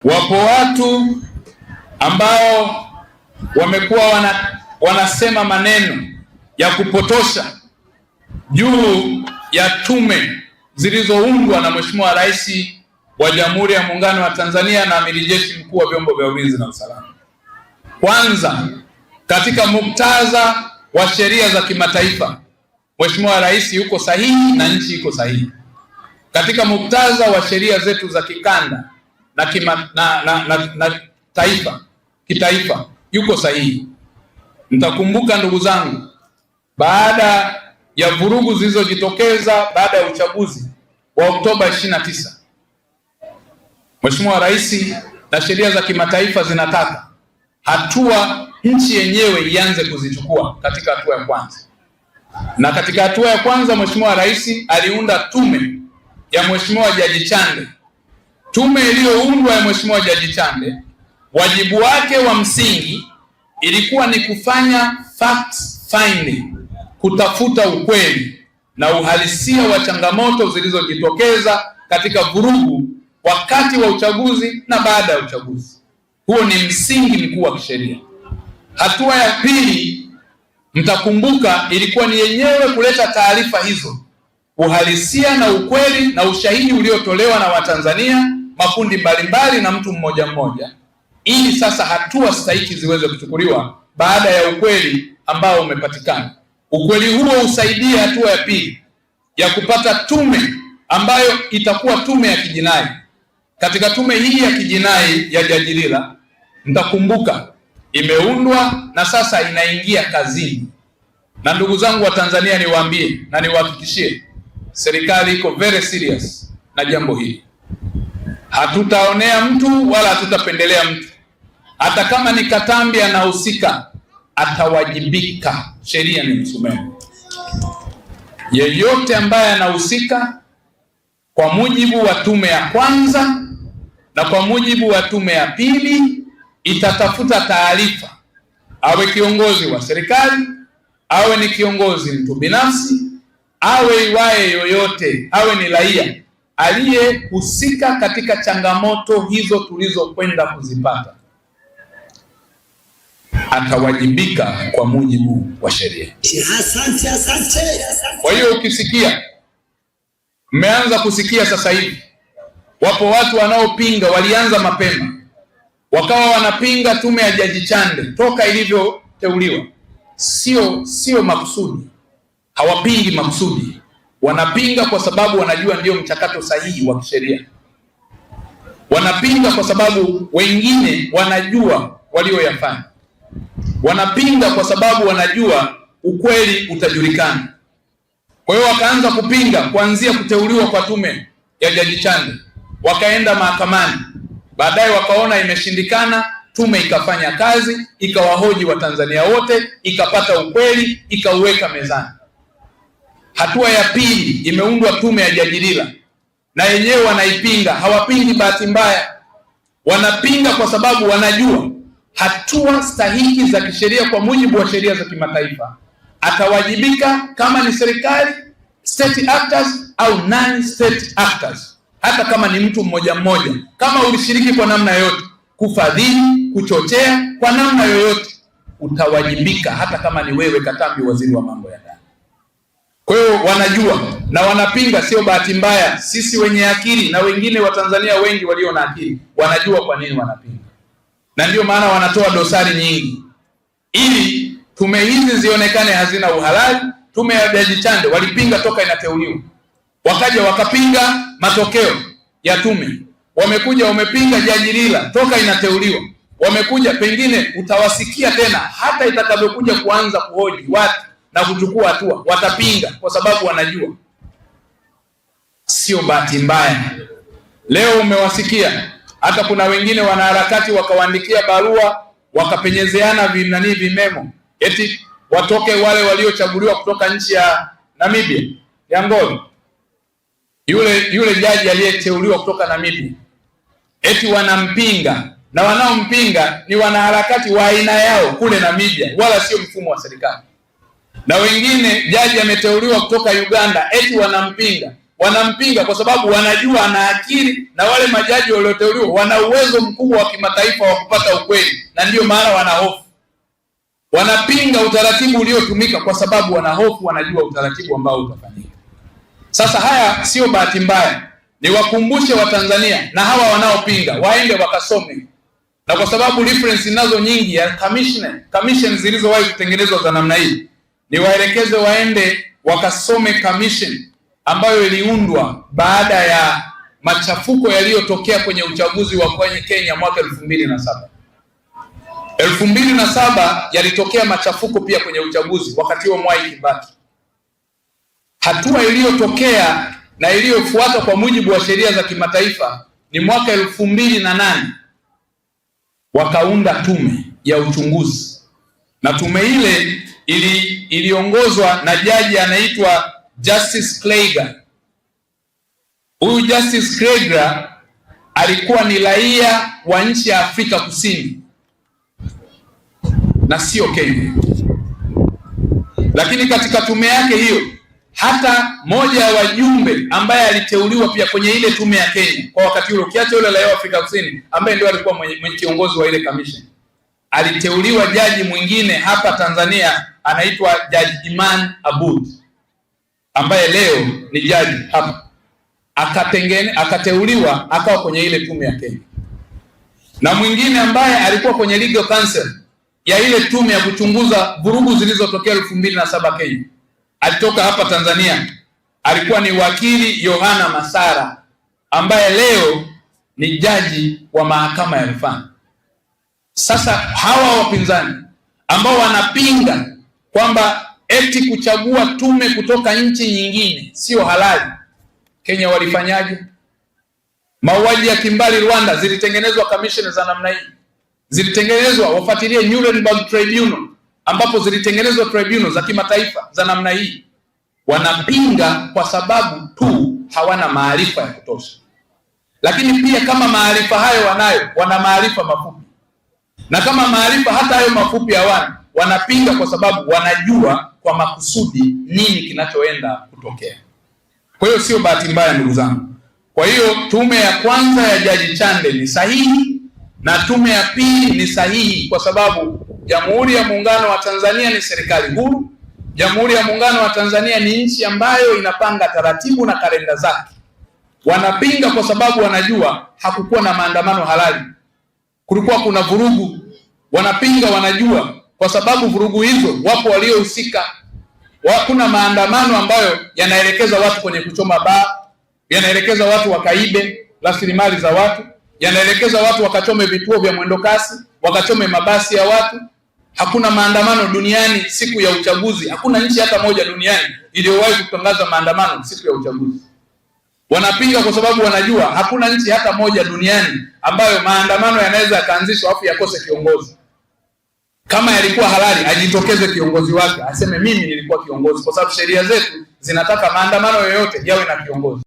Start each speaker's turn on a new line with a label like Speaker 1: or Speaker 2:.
Speaker 1: Wapo watu ambao wamekuwa wanasema maneno ya kupotosha juu ya tume zilizoundwa na Mheshimiwa Rais wa Jamhuri ya Muungano wa Tanzania na Amiri Jeshi Mkuu wa Vyombo vya Ulinzi na Usalama. Kwanza, katika muktadha wa sheria za kimataifa, Mheshimiwa Rais yuko sahihi na nchi iko sahihi. Katika muktadha wa sheria zetu za kikanda na kitaifa yuko sahihi. Mtakumbuka ndugu zangu, baada ya vurugu zilizojitokeza baada ya uchaguzi wa Oktoba 29, Mheshimiwa Rais na sheria za kimataifa zinataka hatua nchi yenyewe ianze kuzichukua katika hatua ya kwanza. Na katika hatua ya kwanza Mheshimiwa Rais aliunda tume ya Mheshimiwa Jaji Chande. Tume iliyoundwa ya Mheshimiwa Jaji Chande, wajibu wake wa msingi ilikuwa ni kufanya fact finding, kutafuta ukweli na uhalisia wa changamoto zilizojitokeza katika vurugu wakati wa uchaguzi na baada ya uchaguzi. Huo ni msingi mkuu wa kisheria. Hatua ya pili, mtakumbuka, ilikuwa ni yenyewe kuleta taarifa hizo, uhalisia na ukweli na ushahidi uliotolewa na Watanzania, makundi mbalimbali na mtu mmoja mmoja, ili sasa hatua stahiki ziweze kuchukuliwa baada ya ukweli ambao umepatikana. Ukweli huo usaidie hatua ya pili ya kupata tume ambayo itakuwa tume ya kijinai. Katika tume hii ya kijinai ya Jaji Lila, mtakumbuka, imeundwa na sasa inaingia kazini. Na ndugu zangu wa Tanzania, niwaambie na niwahakikishie, serikali iko very serious na jambo hili. Hatutaonea mtu wala hatutapendelea mtu. Hata kama ni Katambi anahusika, atawajibika. Sheria ni msumeno. Yeyote ambaye anahusika kwa mujibu wa tume ya kwanza na kwa mujibu wa tume ya pili itatafuta taarifa, awe kiongozi wa serikali, awe ni kiongozi mtu binafsi, awe iwaye yoyote, awe ni raia aliyehusika katika changamoto hizo tulizokwenda kuzipata, atawajibika kwa mujibu wa sheria. Asante. Kwa hiyo ukisikia, mmeanza kusikia sasa hivi, wapo watu wanaopinga, walianza mapema, wakawa wanapinga tume ya Jaji Chande toka ilivyoteuliwa. Sio makusudi, hawapingi makusudi, wanapinga kwa sababu wanajua ndio mchakato sahihi wa kisheria. Wanapinga kwa sababu wengine wanajua walioyafanya. Wanapinga kwa sababu wanajua ukweli utajulikana. Kwa hiyo wakaanza kupinga kuanzia kuteuliwa kwa tume ya Jaji Chande, wakaenda mahakamani. Baadaye wakaona imeshindikana, tume ikafanya kazi, ikawahoji Watanzania wote, ikapata ukweli, ikauweka mezani. Hatua ya pili, imeundwa tume ya Jaji Lila, na yenyewe wanaipinga. Hawapingi bahati mbaya, wanapinga kwa sababu wanajua hatua stahiki za kisheria kwa mujibu wa sheria za kimataifa. Atawajibika kama ni serikali, state actors au non-state actors. Hata kama ni mtu mmoja mmoja, kama ulishiriki kwa namna yoyote, kufadhili, kuchochea kwa namna yoyote, utawajibika, hata kama ni wewe Katambi, waziri wa mambo ya ndani. Kwa hiyo wanajua na wanapinga, sio bahati mbaya. Sisi wenye akili na wengine wa Tanzania wengi walio na akili wanajua kwa nini wanapinga, na ndio maana wanatoa dosari nyingi ili tume hizi zionekane hazina uhalali. Tume ya Jaji Chande walipinga toka inateuliwa, wakaja wakapinga matokeo ya tume, wamekuja wamepinga Jaji Lila toka inateuliwa, wamekuja, pengine utawasikia tena hata itakavyokuja kuanza kuhoji watu na kuchukua hatua, watapinga kwa sababu wanajua. Sio bahati mbaya. Leo umewasikia hata kuna wengine wanaharakati wakawaandikia barua, wakapenyezeana vimemo, eti watoke wale waliochaguliwa kutoka nchi ya Namibia, ya Ngolo, yule jaji aliyeteuliwa kutoka Namibia, eti wanampinga, na wanaompinga ni wanaharakati wa aina yao kule Namibia, wala sio mfumo wa serikali. Na wengine jaji ameteuliwa kutoka Uganda, eti wanampinga, wanampinga kwa sababu wanajua ana akili, na wale majaji walioteuliwa wana uwezo mkubwa wa kimataifa wa kupata ukweli, na ndiyo maana wana hofu. Wanapinga utaratibu uliotumika kwa sababu wana hofu, wanajua utaratibu ambao utafanyika. Sasa haya sio bahati mbaya, niwakumbushe Watanzania na hawa wanaopinga waende wakasome, na kwa sababu reference nazo nyingi ya commission zilizowahi kutengenezwa za namna hii, niwaelekeze waende wakasome commission ambayo iliundwa baada ya machafuko yaliyotokea kwenye uchaguzi wa kwenye Kenya mwaka 2007. 2007 yalitokea machafuko pia kwenye uchaguzi wakati wa Mwai Kibaki. Hatua iliyotokea na iliyofuata kwa mujibu wa sheria za kimataifa ni mwaka 2008 wakaunda tume ya uchunguzi, na tume ile iliongozwa na jaji anaitwa Justice Kleiga. Huyu Justice Kleiga alikuwa ni raia wa nchi ya Afrika Kusini na sio Kenya. Lakini katika tume yake hiyo, hata moja ya wajumbe ambaye aliteuliwa pia kwenye ile tume ya Kenya kwa wakati ule, ukiacha yule raia wa Afrika Kusini ambaye ndio alikuwa mwenye kiongozi wa ile commission, aliteuliwa jaji mwingine hapa Tanzania anaitwa Jaji Iman Aboud, ambaye leo ni jaji hapa. Akateuliwa akawa kwenye ile tume ya Kenya. Na mwingine ambaye alikuwa kwenye legal counsel ya ile tume ya kuchunguza vurugu zilizotokea 2007 Kenya, alitoka hapa Tanzania, alikuwa ni wakili Yohana Masara, ambaye leo ni jaji wa mahakama ya rufani. Sasa hawa wapinzani ambao wanapinga kwamba eti kuchagua tume kutoka nchi nyingine sio halali, Kenya walifanyaje? Mauaji ya kimbali Rwanda zilitengenezwa commission za namna hii, zilitengenezwa wafuatilie Nuremberg Tribunal, ambapo zilitengenezwa tribunal za kimataifa za namna hii. Wanapinga kwa sababu tu hawana maarifa ya kutosha. Lakini pia kama maarifa hayo wanayo, wana maarifa mafupi, na kama maarifa hata hayo mafupi hawana, wanapinga kwa sababu wanajua kwa makusudi nini kinachoenda kutokea. Kwa hiyo sio bahati mbaya, ndugu zangu. Kwa hiyo tume ya kwanza ya Jaji Chande ni sahihi, na tume ya pili ni sahihi kwa sababu Jamhuri ya Muungano wa Tanzania ni serikali huru. Jamhuri ya Muungano wa Tanzania ni nchi ambayo inapanga taratibu na kalenda zake. Wanapinga kwa sababu wanajua hakukuwa na maandamano halali, kulikuwa kuna vurugu. Wanapinga wanajua kwa sababu vurugu hizo wapo waliohusika. Kuna maandamano ambayo yanaelekeza watu kwenye kuchoma baa, yanaelekeza watu wakaibe rasilimali za watu, yanaelekeza watu wakachome vituo vya mwendokasi, wakachome mabasi ya watu. Hakuna maandamano duniani siku ya uchaguzi. Hakuna nchi hata moja duniani iliyowahi kutangaza maandamano siku ya uchaguzi. Wanapinga kwa sababu wanajua hakuna nchi hata moja duniani ambayo maandamano yanaweza yakaanzishwa afu yakose kiongozi. Kama yalikuwa halali, ajitokeze kiongozi wake aseme mimi nilikuwa kiongozi, kwa sababu sheria zetu zinataka maandamano yoyote yawe na kiongozi.